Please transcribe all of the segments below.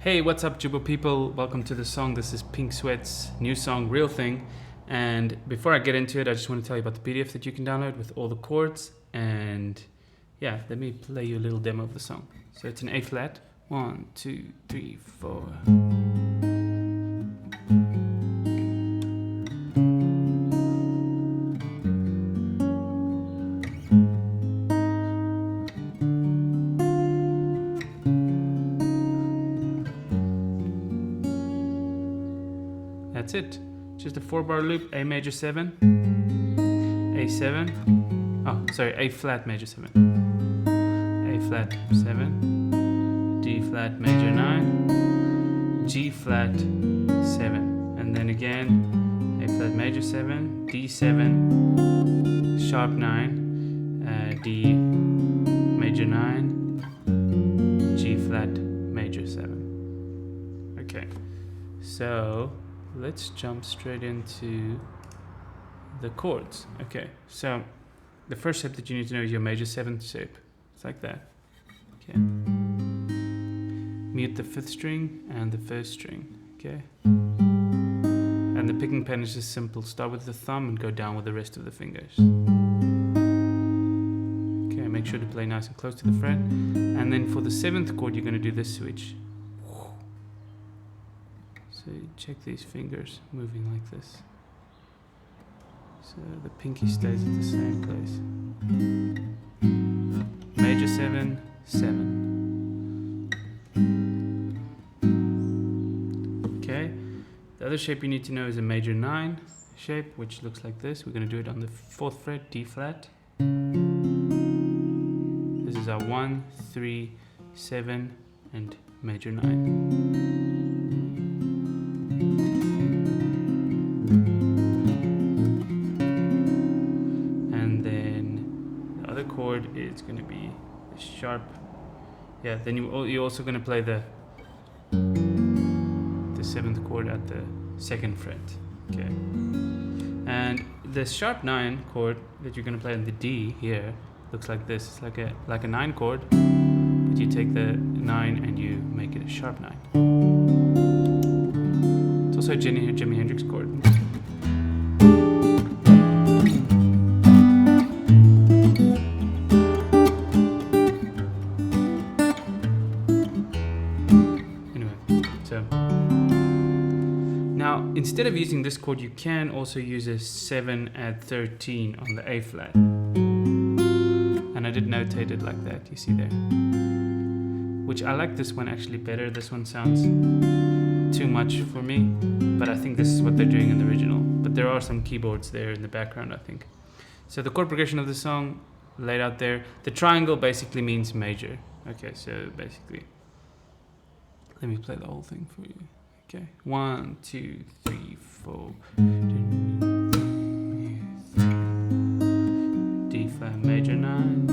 Hey, what's up, Jooba people? Welcome to the song. This is Pink Sweat's new song, Real Thing. And before I get into it, I just want to tell you about the PDF that you can download with all the chords. And yeah, let me play you a little demo of the song. So it's an A flat. 1, 2, 3, 4. That's it. Just a 4-bar loop. A major 7, A7. Oh, sorry, A flat major 7, A flat 7, D flat major 9, G flat 7, and then again A flat major 7, D7, sharp 9, D major 9, G flat major 7. Okay, so let's jump straight into the chords. Okay, so the first shape that you need to know is your major 7th shape. It's like that. Okay. Mute the 5th string and the 1st string. Okay. And the picking pattern is just simple. Start with the thumb and go down with the rest of the fingers. Okay, make sure to play nice and close to the fret. And then for the 7th chord, you're going to do this switch. So you check these fingers moving like this. So the pinky stays at the same place. Major 7, 7. Okay. The other shape you need to know is a major 9 shape, which looks like this. We're going to do it on the 4th fret, D flat. This is our 1, 3, 7, and major 9. Chord is going to be the sharp. Yeah, then you're also going to play the 7th chord at the 2nd fret. Okay, and the sharp 9 chord that you're going to play on the D here looks like this. It's like a 9 chord, but you take the 9 and you make it a sharp 9. It's also a Jimi Hendrix chord. Now, instead of using this chord, you can also use a 7 add 13 on the A flat. And I did notate it like that, you see there. Which I like this one actually better. This one sounds too much for me, but I think this is what they're doing in the original. But there are some keyboards there in the background, I think. So the chord progression of the song laid out there. The triangle basically means major. Okay, so basically, let me play the whole thing for you. Okay, 1, 2, 3, 4. D flat major 9.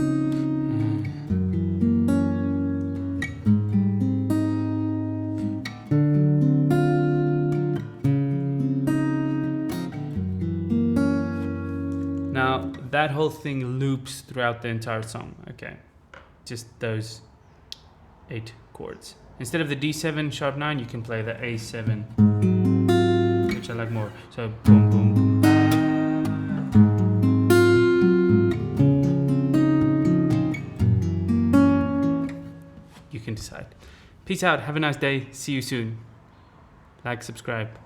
Now that whole thing loops throughout the entire song. Okay, just those 8 chords. Instead of the D7 sharp 9, you can play the A7, which I like more. So boom, boom, boom. You can decide. Peace out. Have a nice day. See you soon. Like, subscribe.